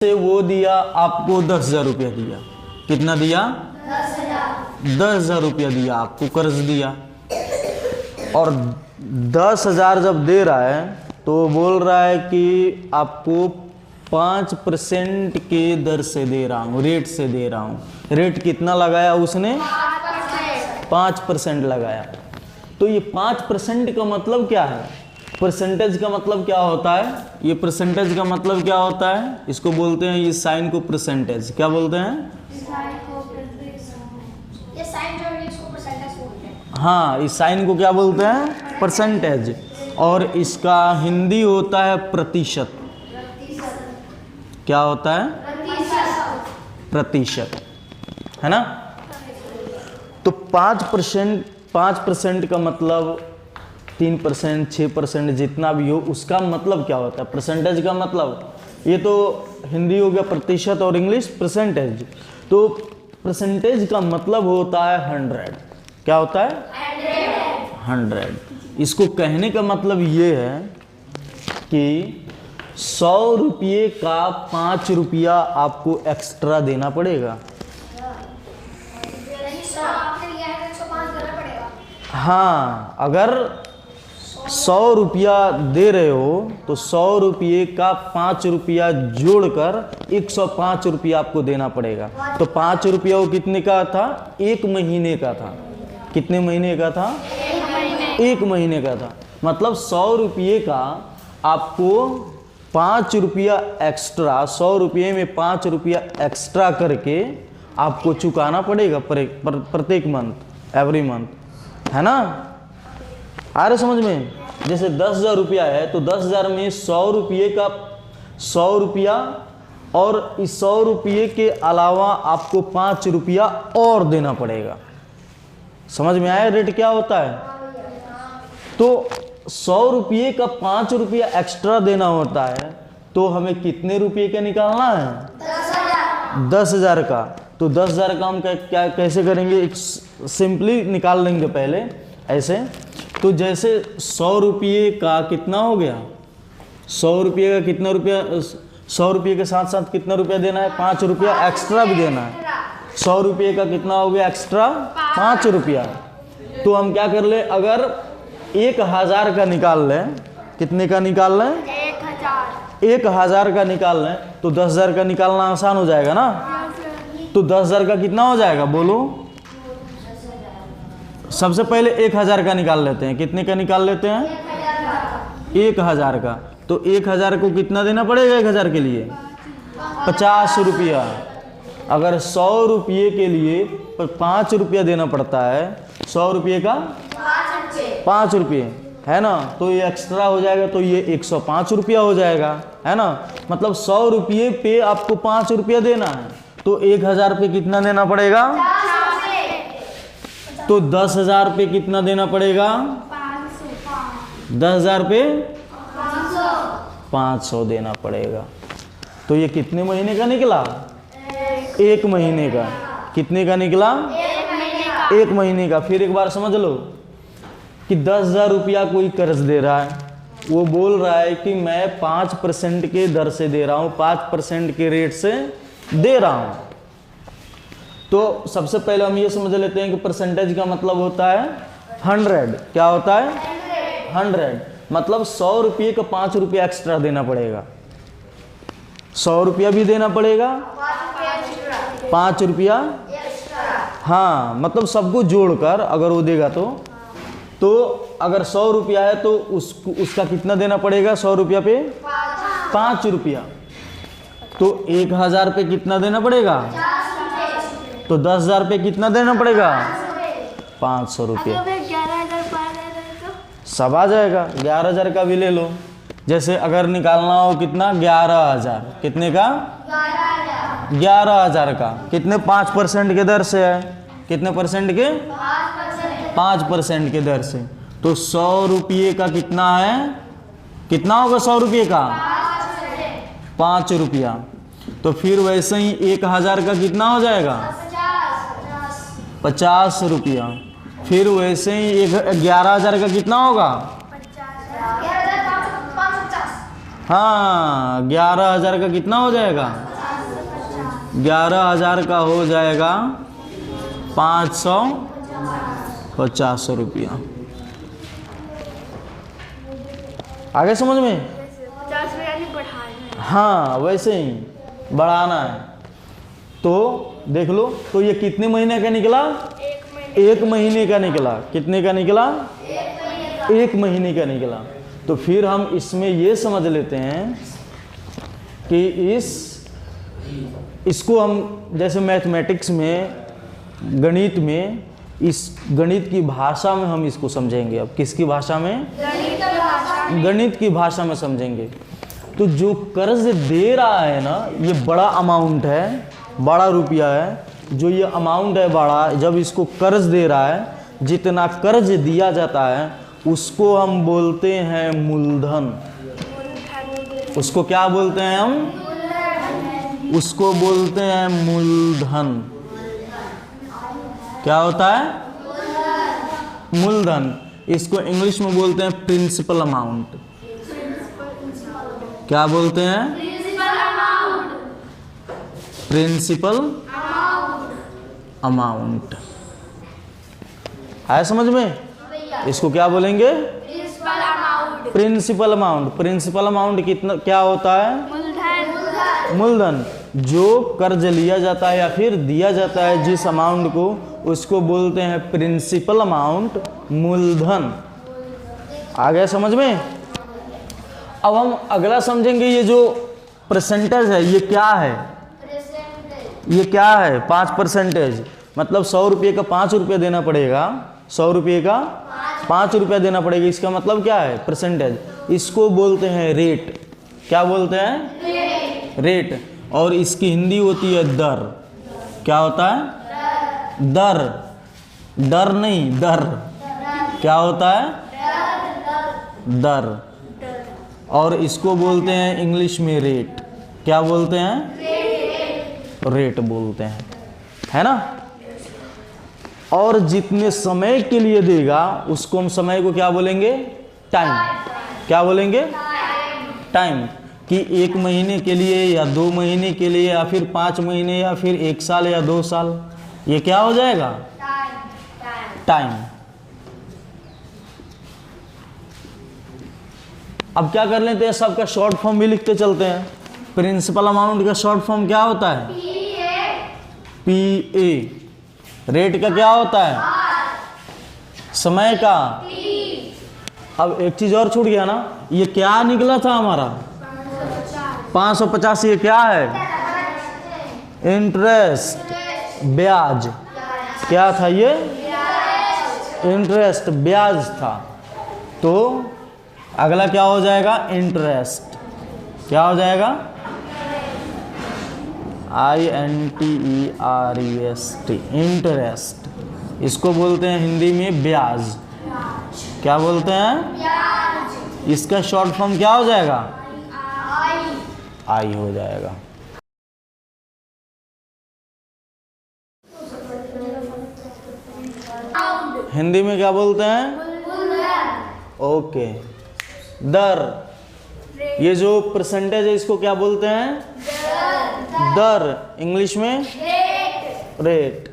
से वो दिया आपको 10,000 रुपया दिया। कितना दिया? 10,000 रुपया दिया आपको, कर्ज दिया। और 10,000 जब दे रहा है तो बोल रहा है कि आपको 5% के दर से दे रहा हूँ, रेट से दे रहा हूँ। रेट कितना लगाया उसने? 5% लगाया। तो ये 5% का मतलब क्या है? परसेंटेज का मतलब क्या होता है? ये परसेंटेज का मतलब क्या होता है? इसको बोलते हैं, ये साइन को परसेंटेज क्या बोलते हैं? हाँ, इस साइन को क्या बोलते हैं? परसेंटेज। और इसका हिंदी होता है प्रतिशत। क्या होता है? प्रतिशत, है ना? तो 5% का मतलब 3%, 6%, जितना भी हो, उसका मतलब क्या होता है? परसेंटेज का मतलब, ये तो हिंदी हो गया प्रतिशत और इंग्लिश परसेंटेज। तो परसेंटेज का मतलब होता है 100। क्या होता है? 100। इसको कहने का मतलब ये है कि 100 रुपये का 5 रुपया आपको एक्स्ट्रा देना पड़ेगा। हाँ, अगर 100 रुपया दे रहे हो तो 100 रुपये का 5 रुपया जोड़कर 105 रुपया आपको देना पड़ेगा। तो 5 रुपया वो कितने का था? 1 महीने का था। कितने महीने का था? 1 महीने का था। मतलब 100 रुपये का आपको 5 रुपया एक्स्ट्रा, 100 रुपये में 5 रुपया एक्स्ट्रा करके आपको चुकाना पड़ेगा प्रत्येक मंथ, एवरी मंथ, है ना? आ रहे समझ में? जैसे 10,000 रुपया है तो 10,000 में 100 रुपये का 100 रुपया, और इस 100 रुपये के अलावा आपको 5 रुपया और देना पड़ेगा। समझ में आया रेट क्या होता है? तो 100 रुपये का 5 रुपया एक्स्ट्रा देना होता है, तो हमें कितने रुपये का निकालना है? 10,000 का। तो 10,000 का हम क्या कैसे करेंगे? सिंपली निकाल लेंगे पहले ऐसे। तो जैसे 100 रुपये का कितना हो गया? 100 रुपये का कितना रुपया? 100 रुपये के साथ साथ कितना रुपया देना है? 5 रुपया एक्स्ट्रा भी देना है। 100 रुपये का कितना हो गया एक्स्ट्रा? 5 रुपया। तो हम क्या कर ले, अगर 1,000 का निकाल लें, कितने का निकाल लें? 1,000 का निकाल लें तो 10,000 का निकालना आसान हो जाएगा ना? तो 10,000 का कितना हो जाएगा बोलो? सबसे पहले 1,000 का निकाल लेते हैं। कितने का निकाल लेते हैं? 1,000 का। तो 1,000 को कितना देना पड़ेगा? 1,000 के लिए 50 रुपया। अगर 100 रुपये के लिए 5 रुपया देना पड़ता है, 100 रुपये का 5 रुपये, है ना? तो ये एक्स्ट्रा हो जाएगा, तो ये 105 रुपया हो जाएगा, है ना? मतलब 100 रुपये पे आपको 5 रुपया देना है, तो 1,000 पे कितना देना पड़ेगा? तो 10,000 पे कितना देना पड़ेगा? 10,000 पे 500 देना पड़ेगा। तो ये कितने महीने का निकला? 1 महीने का। कितने का निकला? 1 महीने का। फिर एक बार समझ लो कि 10,000 रुपया कोई कर्ज दे रहा है, वो बोल रहा है कि मैं 5% के दर से दे रहा हूँ, 5% के रेट से दे रहा हूँ। तो सबसे पहले हम ये समझ लेते हैं कि परसेंटेज का मतलब होता है 100। क्या होता है? 100। मतलब 100 रुपये का 5 रुपया एक्स्ट्रा देना पड़ेगा। 100 रुपया भी देना पड़ेगा, 5 रुपया, हाँ, मतलब सबको जोड़कर अगर वो देगा तो अगर 100 रुपया है तो उसका कितना देना पड़ेगा? 100 रुपया पे 5 रुपया। तो 1,000 पे कितना देना पड़ेगा? तो 10,000 पे कितना देना पड़ेगा? 500 रुपया। सब आ जाएगा। 11,000 का भी ले लो। जैसे अगर निकालना हो कितना? 11,000। कितने का? 11,000 का। कितने? 5% के दर से है। कितने परसेंट के? 5% के दर से। तो 100 रुपये का कितना है? कितना होगा 100 रुपये का? 5 रुपया। तो फिर वैसे ही 1,000 का कितना हो जाएगा? 50 रुपया। फिर वैसे ही 11,000 का कितना होगा? हाँ 11,000 का कितना हो जाएगा? 11,000 का हो जाएगा 550 रुपया। आगे समझ में? 50 रुपया नहीं बढ़ाना है। हाँ वैसे ही बढ़ाना है। तो देख लो, तो ये कितने महीने का निकला? 1 महीने का निकला। कितने का निकला? 1 महीने का निकला। तो फिर हम इसमें ये समझ लेते हैं कि इसको हम जैसे मैथमेटिक्स में, गणित में, इस गणित की भाषा में हम इसको समझेंगे। अब किसकी भाषा में? गणित की भाषा में समझेंगे। तो जो कर्ज दे रहा है ना, ये बड़ा अमाउंट है, बड़ा रुपया है। जो ये अमाउंट है बड़ा, जब इसको कर्ज दे रहा है, जितना कर्ज दिया जाता है उसको हम बोलते हैं मूलधन। उसको क्या बोलते हैं हम? उसको बोलते हैं मूलधन। क्या होता है? मूलधन। इसको इंग्लिश में बोलते हैं प्रिंसिपल अमाउंट। क्या बोलते हैं? Principal amount. है समझ में? इसको क्या बोलेंगे? Principal amount. प्रिंसिपल अमाउंट कितना क्या होता है? मूलधन। जो कर्ज लिया जाता है या फिर दिया जाता है जिस अमाउंट को, उसको बोलते हैं प्रिंसिपल अमाउंट, मूलधन। आ गया समझ में? अब हम अगला समझेंगे। ये जो परसेंटेज है ये क्या है? ये क्या है? 5%। मतलब 100 रुपये का 5 रुपये देना पड़ेगा। 100 रुपये का 5 रुपया देना पड़ेगा। इसका मतलब क्या है? परसेंटेज। इसको बोलते हैं रेट। क्या बोलते हैं? रेट। और इसकी हिंदी होती है दर। क्या होता है? दर। डर नहीं, दर। क्या होता है? दर। और इसको बोलते हैं इंग्लिश में रेट। क्या बोलते हैं? रेट बोलते हैं, है ना। और जितने समय के लिए देगा उसको हम समय को क्या बोलेंगे? टाइम। क्या बोलेंगे? टाइम। कि 1 महीने के लिए या 2 महीने के लिए या फिर 5 महीने या फिर 1 साल या 2 साल, ये क्या हो जाएगा? टाइम। अब क्या कर लेते हैं, सबका शॉर्ट फॉर्म भी लिखते चलते हैं। प्रिंसिपल अमाउंट का शॉर्ट फॉर्म क्या होता है? PA। रेट का क्या होता है? समय का। अब एक चीज और छूट गया ना, ये क्या निकला था हमारा? 550। ये क्या है? इंटरेस्ट, ब्याज। क्या था ये? इंटरेस्ट, ब्याज था। तो अगला क्या हो जाएगा? इंटरेस्ट। क्या हो जाएगा? INTEREST, interest. इसको बोलते हैं हिंदी में ब्याज। क्या बोलते हैं? इसका शॉर्ट फॉर्म क्या हो जाएगा? आई हो जाएगा। हिंदी में क्या बोलते हैं? ओके। दर। ये जो परसेंटेज है इसको क्या बोलते हैं? दर। इंग्लिश में रेट।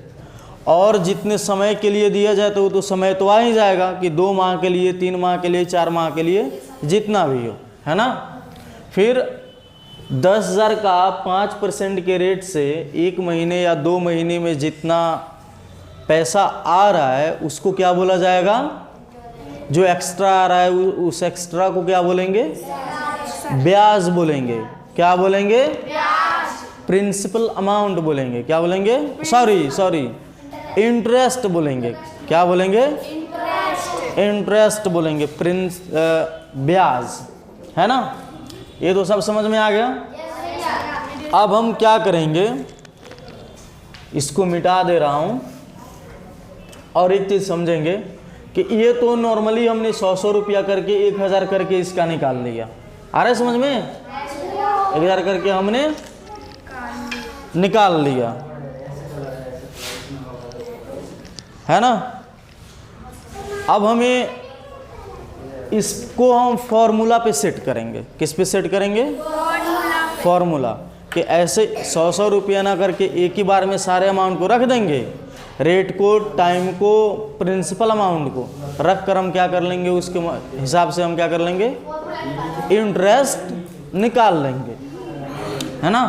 और जितने समय के लिए दिया जाए तो समय तो आ ही जाएगा कि 2 माह के लिए, 3 माह के लिए, 4 माह के लिए, जितना भी हो, है ना। फिर 10,000 का 5% के रेट से 1 महीने या 2 महीने में जितना पैसा आ रहा है उसको क्या बोला जाएगा? जो एक्स्ट्रा आ रहा है उस एक्स्ट्रा को क्या बोलेंगे? ब्याज बोलेंगे। क्या बोलेंगे? प्रिंसिपल अमाउंट बोलेंगे। क्या बोलेंगे? सॉरी, इंटरेस्ट बोलेंगे। क्या बोलेंगे? इंटरेस्ट बोलेंगे। ब्याज, है ना। ये तो सब समझ में आ गया। अब हम क्या करेंगे, इसको मिटा दे रहा हूं और एक चीज समझेंगे कि ये तो नॉर्मली हमने 100 रुपया करके 1000 करके इसका निकाल लिया। आ रहा है समझ में? 1000 करके हमने निकाल लिया, है ना। अब हमें इसको हम फॉर्मूला पे सेट करेंगे। किस पे सेट करेंगे? फॉर्मूला। कि ऐसे 100 रुपया ना करके एक ही बार में सारे अमाउंट को रख देंगे, रेट को, टाइम को, प्रिंसिपल अमाउंट को रख कर हम क्या कर लेंगे, उसके हिसाब से हम क्या कर लेंगे, इंटरेस्ट निकाल लेंगे, है ना।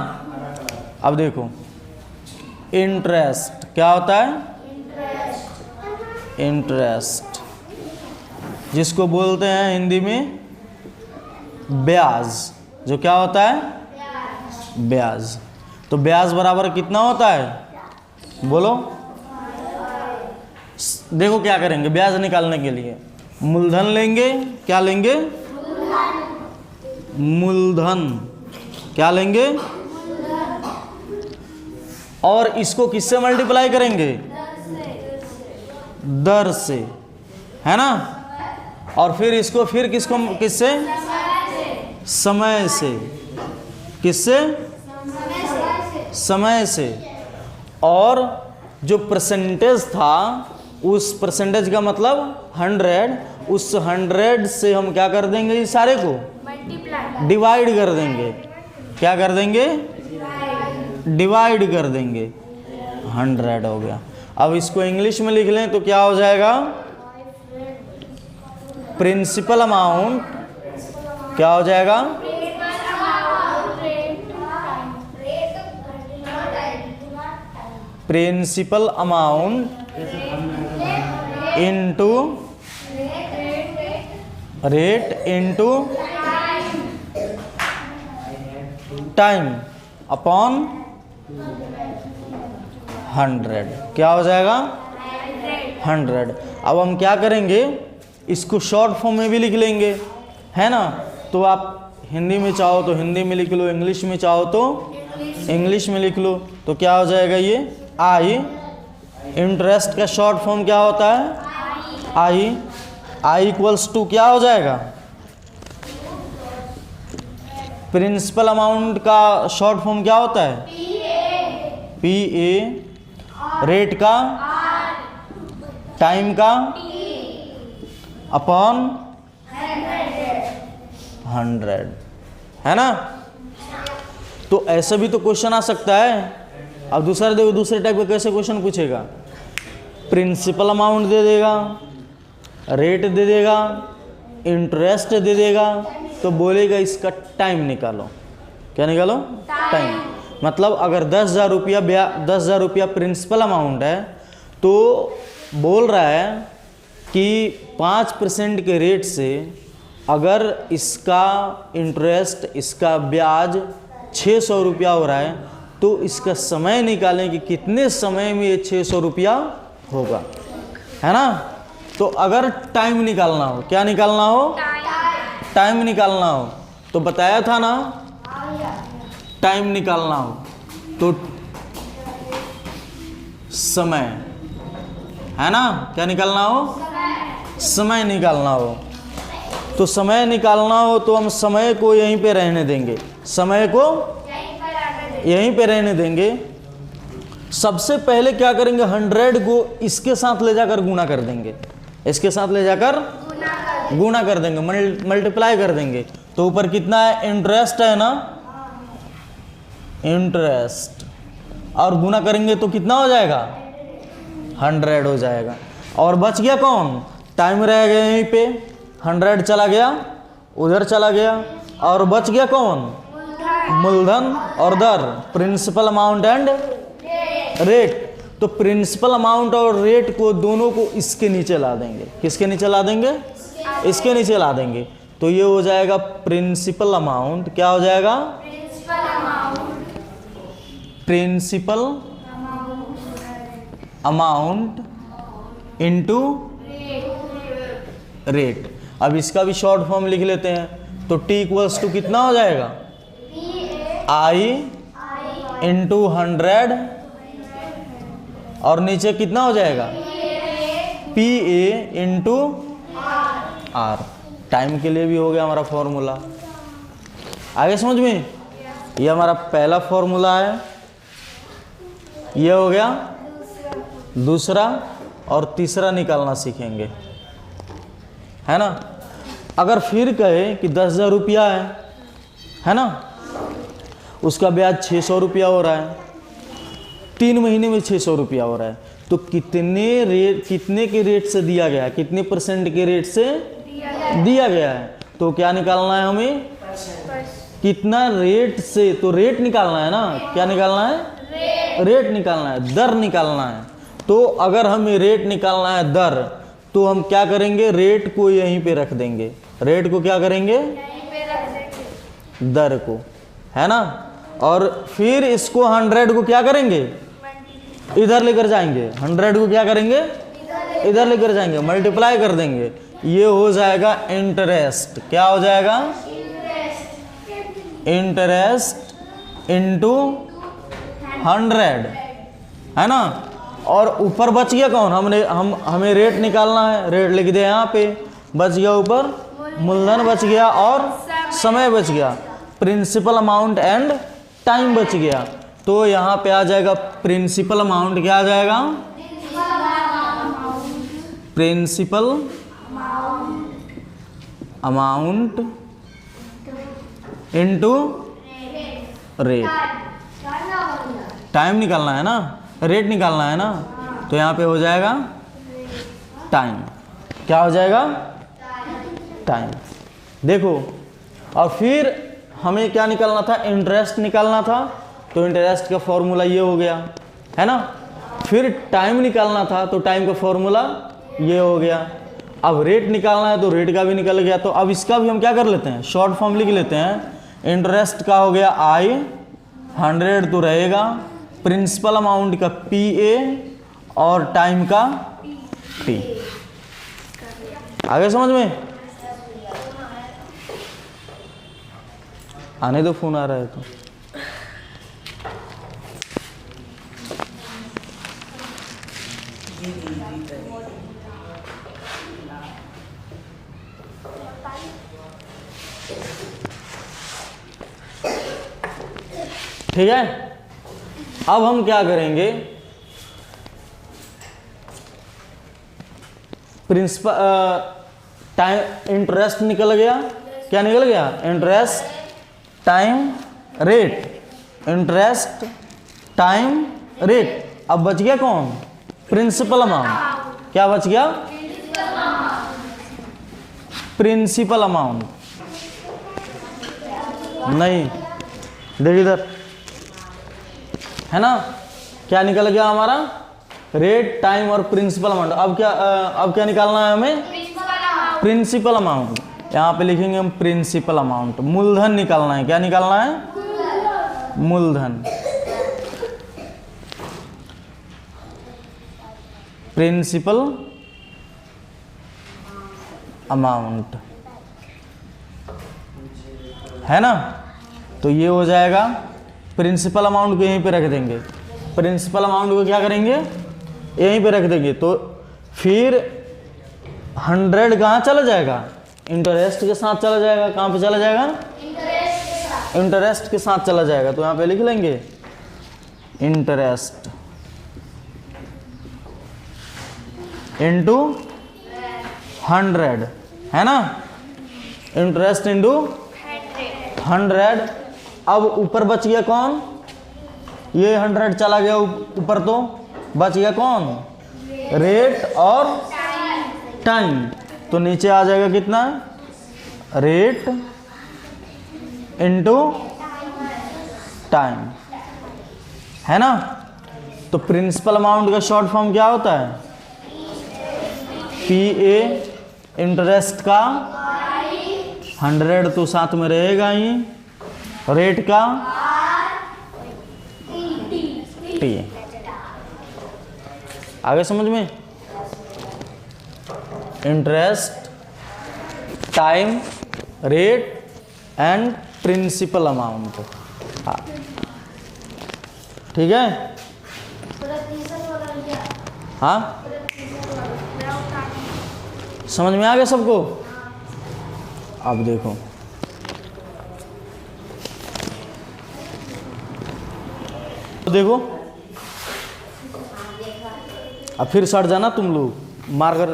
अब देखो इंटरेस्ट क्या होता है, इंटरेस्ट जिसको बोलते हैं हिंदी में ब्याज, जो क्या होता है, ब्याज। तो ब्याज बराबर कितना होता है, बोलो। देखो क्या करेंगे, ब्याज निकालने के लिए मूलधन लेंगे, क्या लेंगे, मूलधन, क्या लेंगे, और इसको किससे मल्टीप्लाई करेंगे, दर से, है ना। और फिर इसको फिर किससे, समय से, किससे, समय से। और जो परसेंटेज था, उस परसेंटेज का मतलब 100, उस 100 से हम क्या कर देंगे, इस सारे को डिवाइड कर देंगे, क्या कर देंगे, डिवाइड कर देंगे, 100 हो गया। अब इसको इंग्लिश में लिख लें तो क्या हो जाएगा, प्रिंसिपल अमाउंट, क्या हो जाएगा, principal amount into rate into time upon 100, क्या हो जाएगा, 100। अब हम क्या करेंगे, इसको शॉर्ट फॉर्म में भी लिख लेंगे, है ना। तो आप हिंदी में चाहो तो हिंदी में लिख लो, इंग्लिश में चाहो तो इंग्लिश में लिख लो। तो क्या हो जाएगा, ये आई, इंटरेस्ट का शॉर्ट फॉर्म क्या होता है, आई इक्वल्स टू क्या हो जाएगा, प्रिंसिपल अमाउंट का शॉर्ट फॉर्म क्या होता है, पी ए, रेट का, टाइम का, अपॉन 100, है ना। तो ऐसे भी तो क्वेश्चन आ सकता है। अब दूसरा देखो, दूसरे टाइप का कैसे क्वेश्चन पूछेगा, प्रिंसिपल अमाउंट दे देगा, रेट दे देगा, इंटरेस्ट दे देगा, तो बोलेगा इसका टाइम निकालो, क्या निकालो, टाइम। मतलब अगर 10,000 रुपया प्रिंसिपल अमाउंट है, तो बोल रहा है कि 5% के रेट से अगर इसका इंटरेस्ट, इसका ब्याज 600 रुपया हो रहा है, तो इसका समय निकालें कि कितने समय में ये 600 रुपया होगा, है ना। तो अगर टाइम निकालना हो, क्या निकालना हो, टाइम निकालना हो, तो बताया था ना, टाइम निकालना हो तो समय, है ना, क्या निकालना हो, समय निकालना हो। तो समय निकालना हो तो हम समय को यहीं पे रहने देंगे, समय को यहीं पे रहने देंगे। सबसे पहले क्या करेंगे, 100 को इसके साथ ले जाकर गुणा कर देंगे, इसके साथ ले जाकर गुणा कर देंगे, मल्टीप्लाई कर देंगे। तो ऊपर कितना है, इंटरेस्ट है ना, इंटरेस्ट, और गुणा करेंगे तो कितना हो जाएगा, 100 हो जाएगा। और बच गया कौन, टाइम रह गया यहीं पे, 100 चला गया, उधर चला गया, और बच गया कौन, मूलधन और दर, प्रिंसिपल अमाउंट एंड रेट। तो प्रिंसिपल अमाउंट और रेट को दोनों को इसके नीचे ला देंगे, किसके नीचे ला देंगे, इसके नीचे ला देंगे। तो ये हो जाएगा प्रिंसिपल अमाउंट, क्या हो जाएगा, प्रिंसिपल अमाउंट इनटू रेट। अब इसका भी शॉर्ट फॉर्म लिख लेते हैं। तो टी इक्वल्स टू कितना हो जाएगा, आई इंटू 100, और नीचे कितना हो जाएगा, P A into R. Time के लिए भी हो गया हमारा फॉर्मूला, आगे समझ में। ये हमारा पहला फॉर्मूला है, ये हो गया दूसरा, और तीसरा निकालना सीखेंगे, है ना। अगर फिर कहे कि 10,000 रुपया है ना, उसका ब्याज 600 रुपया हो रहा है, 3 महीने में 600 रुपया हो रहा है, तो कितने के रेट से दिया गया है, कितने % के रेट से दिया गया है। तो क्या निकालना है हमें, कितना रेट से, तो रेट निकालना है ना, क्या निकालना है, रेट निकालना है, दर निकालना है। तो अगर हमें रेट निकालना है दर, तो हम क्या करेंगे, रेट को यहीं पे रख देंगे, रेट को क्या करेंगे, दर को, है ना। और फिर इसको 100 को क्या करेंगे, इधर लेकर जाएंगे, 100 को क्या करेंगे, इधर लेकर जाएंगे, मल्टीप्लाई कर देंगे, ये हो जाएगा इंटरेस्ट। क्या हो जाएगा, इंटरेस्ट इंटू 100, है ना। और ऊपर बच गया कौन, हमें रेट निकालना है, रेट लिख दिया यहाँ पे, बच गया ऊपर मूलधन बच गया और समय बच गया, प्रिंसिपल अमाउंट एंड टाइम बच गया। तो यहाँ पे आ जाएगा प्रिंसिपल अमाउंट, क्या आ जाएगा, principal amount into rate. Time निकालना है ना, रेट निकालना है ना, तो यहाँ पे हो जाएगा टाइम। क्या हो जाएगा, टाइम। देखो, और फिर हमें क्या निकालना था, इंटरेस्ट निकालना था, तो इंटरेस्ट का फॉर्मूला ये हो गया, है ना। फिर टाइम निकालना था, तो टाइम का फॉर्मूला ये हो गया। अब रेट निकालना है, तो रेट का भी निकल गया। तो अब इसका भी हम क्या कर लेते हैं, शॉर्ट फॉर्म लिख लेते हैं। इंटरेस्ट का हो गया I, 100 तो रहेगा, प्रिंसिपल अमाउंट का PA और टाइम का T। आगे समझ में, आने दो, फोन आ रहा है तो। ठीक है, अब हम क्या करेंगे, प्रिंसिपल टाइम इंटरेस्ट निकल गया, क्या निकल गया, interest time rate, interest time rate. अब बच गया कौन, प्रिंसिपल अमाउंट। क्या बच गया, प्रिंसिपल अमाउंट। नहीं, देख इधर, है ना, क्या निकल गया हमारा, रेट, टाइम और प्रिंसिपल अमाउंट। अब क्या निकालना है हमें, प्रिंसिपल अमाउंट। यहाँ पे लिखेंगे हम प्रिंसिपल अमाउंट। मूलधन निकालना है, क्या निकालना है, मूलधन। प्रिंसिपल अमाउंट, है ना। तो ये हो जाएगा, प्रिंसिपल अमाउंट को यहीं पे रख देंगे, प्रिंसिपल अमाउंट को क्या करेंगे, यहीं पे रख देंगे। तो फिर 100 कहाँ चला जाएगा, इंटरेस्ट के साथ चला जाएगा। कहाँ पे चला जाएगा, इंटरेस्ट के साथ चला जाएगा। तो यहाँ पे लिख लेंगे इंटरेस्ट इंटू 100, है ना, इंटरेस्ट इंटू 100। अब ऊपर बच गया कौन, ये 100 चला गया ऊपर, तो बच गया कौन, रेट और टाइम। तो नीचे आ जाएगा कितना, रेट इंटू टाइम, है ना। तो प्रिंसिपल अमाउंट का शॉर्ट फॉर्म क्या होता है, PA, इंटरेस्ट का 100 तो साथ में रहेगा ही, रेट का T। आगे समझ में, interest, time, rate and principal amount. हाँ, ठीक है, हाँ, समझ में आ गया सबको। अब देखो, देखो अब फिर सट जाना तुम लोग मार कर।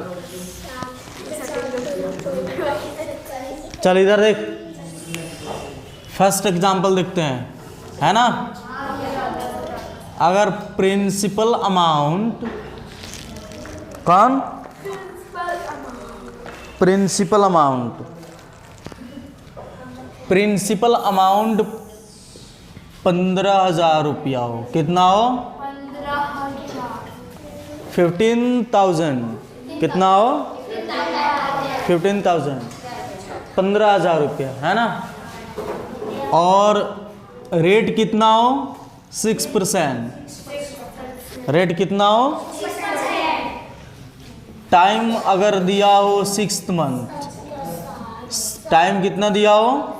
चल इधर देख, फर्स्ट एग्जाम्पल देखते हैं। है ना। अगर प्रिंसिपल अमाउंट कौन, प्रिंसिपल अमाउंट 15,000 रुपया हो, कितना हो 15,000, कितना हो 15,000, 15,000 रुपया, है ना। और रेट कितना हो 6%, रेट कितना हो, टाइम अगर दिया हो 6th मंथ, टाइम कितना दिया हो,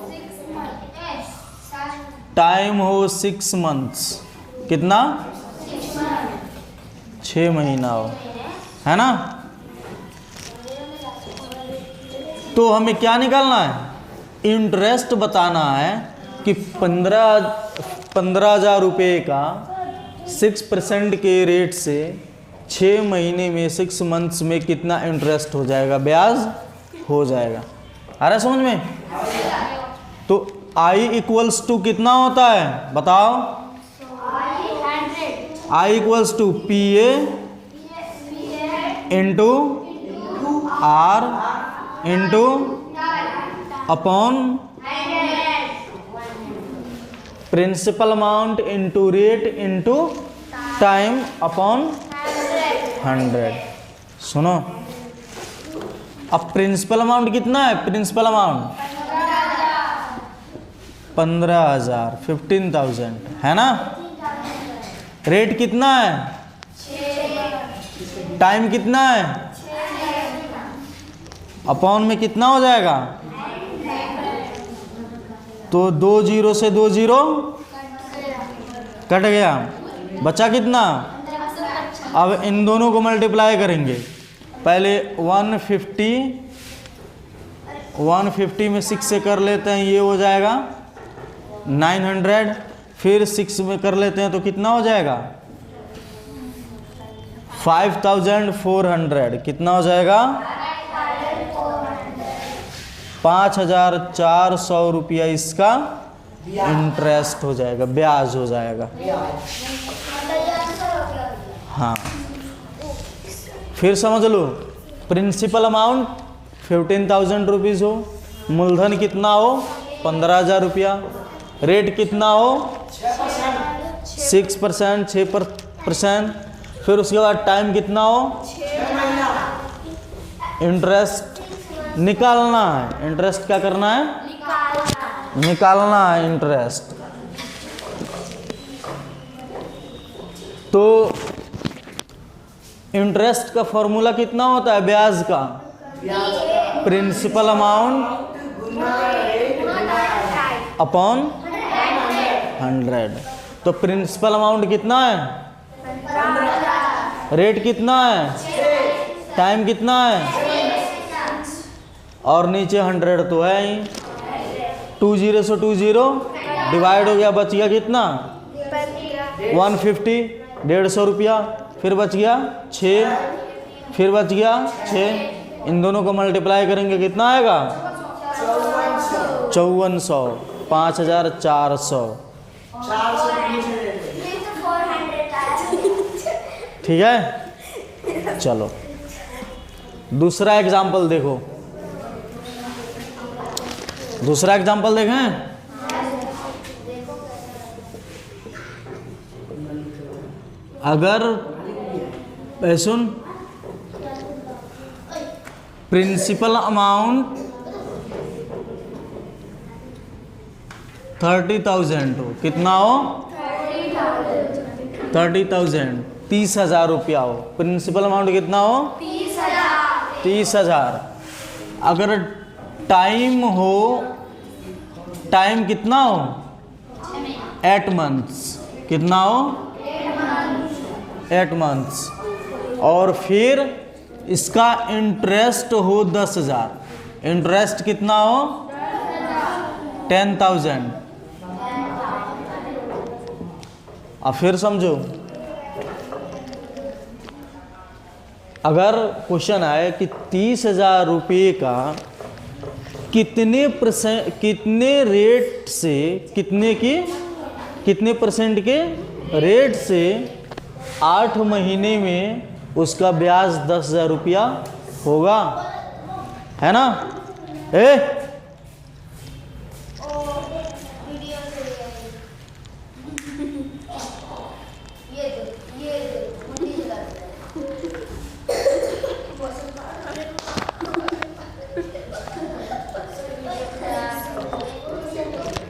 टाइम हो 6 मंथ्स, कितना 6 महीना हो, है ना। तो हमें क्या निकालना है, इंटरेस्ट बताना है कि 15,000 रुपये का 6% के रेट से 6 महीने में 6 मंथ्स में कितना इंटरेस्ट हो जाएगा, ब्याज हो जाएगा। आ रहा है समझ में। तो I इक्वल्स टू कितना होता है बताओ, I equals to PA into R into upon principal amount into rate into time upon 100। सुनो, अब प्रिंसिपल अमाउंट कितना है, प्रिंसिपल अमाउंट 15,000, 15,000, है ना। रेट कितना है, टाइम कितना है, अपॉन में कितना हो जाएगा, तो 2 0 से 2 0 कट गया, बचा कितना। अब इन दोनों को मल्टीप्लाई करेंगे, पहले 150 में 6 से कर लेते हैं, ये हो जाएगा 900, फिर 6 में कर लेते हैं तो कितना हो जाएगा 5,400, कितना हो जाएगा 5,400 रुपया इसका इंटरेस्ट हो जाएगा, ब्याज हो जाएगा। हाँ, फिर समझ लो, प्रिंसिपल अमाउंट 15,000 रुपीज़ हो, मूलधन कितना हो 15,000 रुपया, रेट कितना हो 6%, 6%, फिर उसके बाद टाइम कितना हो, इंटरेस्ट निकालना है, इंटरेस्ट क्या करना है, निकालना है इंटरेस्ट। तो इंटरेस्ट का फॉर्मूला कितना होता है, ब्याज का, प्रिंसिपल अमाउंट अपॉन 100। तो प्रिंसिपल अमाउंट कितना है, रेट कितना है, टाइम कितना है, और नीचे 100 तो है ही। 2 0 से 2 0 डिवाइड हो गया, बच गया कितना 150, 150 रुपया, फिर बच गया 6, फिर बच गया 6, इन दोनों को मल्टीप्लाई करेंगे कितना आएगा 5400, 5,400, ठीक है। चलो दूसरा एग्जाम्पल देखो, दूसरा एग्जाम्पल देखें। अगर सुन, प्रिंसिपल अमाउंट 30,000 हो, कितना हो 30,000, 30,000 रुपया हो, प्रिंसिपल अमाउंट कितना हो 30,000। अगर टाइम हो, टाइम कितना हो 8 मंथ्स, कितना हो 8 मंथ्स, और फिर इसका इंटरेस्ट हो 10,000, इंटरेस्ट कितना हो 10,000। अब फिर समझो, अगर क्वेश्चन आए कि 30,000 रुपये का कितने रेट से कितने की कितने परसेंट के रेट से 8 महीने में उसका ब्याज 10,000 रुपया होगा, है ना।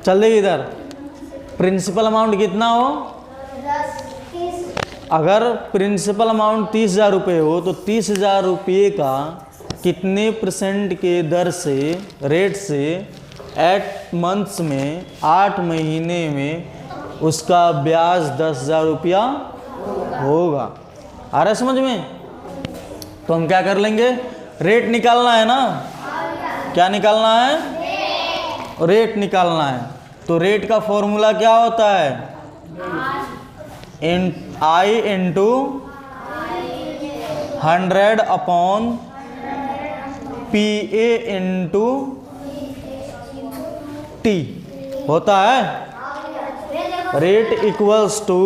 चल देखिए इधर, प्रिंसिपल अमाउंट कितना हो, अगर प्रिंसिपल अमाउंट 30,000 रुपये हो तो 30,000 रुपये का कितने परसेंट के दर से रेट से 8 मंथ्स में 8 महीने में उसका ब्याज 10,000 रुपया होगा। आ रहा है समझ में। तो हम क्या कर लेंगे, रेट निकालना है ना, क्या निकालना है, रेट निकालना है। तो रेट का फॉर्मूला क्या होता है, I into 100 upon PA into T होता है। रेट इक्वल्स टू,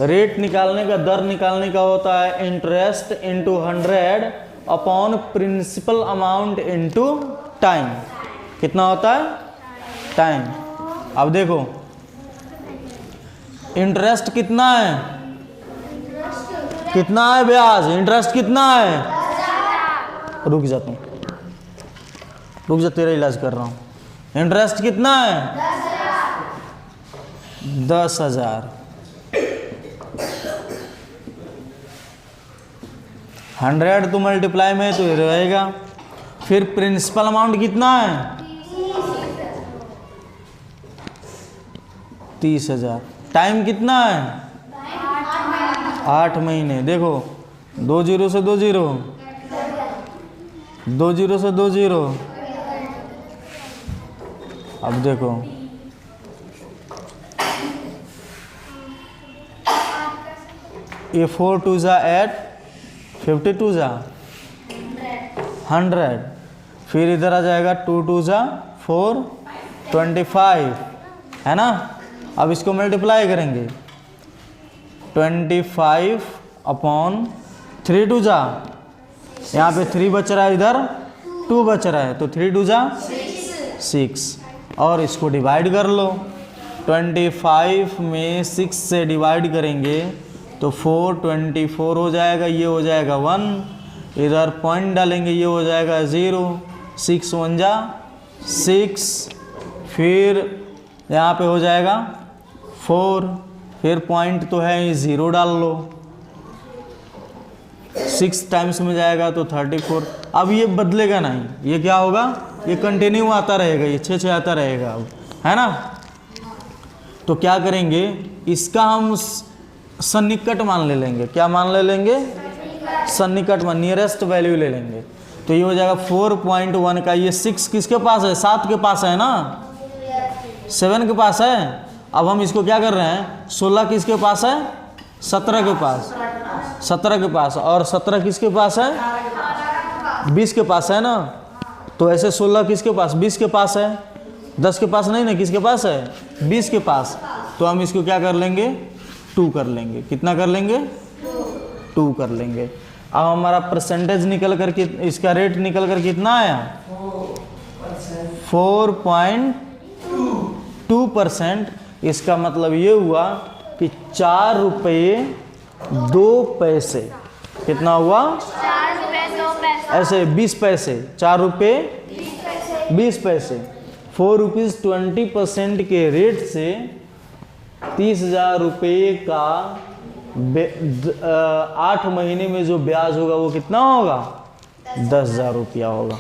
रेट निकालने का, दर निकालने का होता है interest into 100 upon principal amount into time. कितना होता है, टाइम। अब देखो इंटरेस्ट कितना है, कितना है ब्याज, इंटरेस्ट कितना है, रुक जा तुम, रुक जा, तेरा इलाज कर रहा हूं। इंटरेस्ट कितना है, 10,000। 100 तो मल्टीप्लाई में तो रहेगा। फिर प्रिंसिपल अमाउंट कितना है, 30,000। टाइम कितना है, 8 महीने। देखो 2 जीरो से 2 जीरो, 2 जीरो से 2 जीरो। अब देखो ये 4 2 जा 8, 52 जा 100। फिर इधर आ जाएगा 2 2 जा 4, 25, है ना। अब इसको मल्टीप्लाई करेंगे, 25 अपॉन 3 2 जा, यहाँ पे 3 बच रहा है, इधर 2 बच रहा है, तो 3 2 जा 6। और इसको डिवाइड कर लो, 25 में 6 से डिवाइड करेंगे तो 424 हो जाएगा, ये हो जाएगा 1, इधर पॉइंट डालेंगे, ये हो जाएगा 0, 6 1 जा 6, फिर यहाँ पे हो जाएगा 4, फिर पॉइंट तो है 0 डाल लो, 6 टाइम्स में जाएगा तो 34। अब ये बदलेगा नहीं, ये क्या होगा, ये कंटिन्यू आता रहेगा, ये 6 6 आता रहेगा अब, है ना। तो क्या करेंगे, इसका हम सन्निकट मान ले लेंगे। क्या मान ले लेंगे, सन्निकट मान, नियरेस्ट वैल्यू ले लेंगे। तो ये हो जाएगा 4.1 का, ये 6 किसके पास है, 7 के पास है ना, 7 के पास है। अब हम इसको क्या कर रहे हैं, 16 किसके पास है, 17 के पास, 17 के पास, और 17 किसके पास है, 20 के पास है ना। तो ऐसे 16 किसके पास, 20 के पास है, 10 के पास नहीं ना, किसके पास है, 20 के पास। तो हम इसको क्या कर लेंगे, 2 कर लेंगे। कितना कर लेंगे, 2 कर लेंगे। अब हमारा परसेंटेज निकल कर, इसका रेट निकल कर कितना आया, 4.2%। इसका मतलब ये हुआ कि 4 रुपये 2 पैसे, कितना हुआ, 4 रुपए 2 पैसे, ऐसे 20 पैसे, 4 रुपये 20 पैसे। 4 रुपीज़ 20% के रेट से 30,000 रुपये का 8 महीने में जो ब्याज होगा वो कितना होगा, 10,000 रुपया होगा।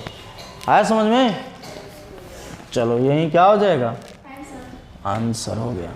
आया समझ में। चलो यही क्या हो जाएगा, आंसर हो गया।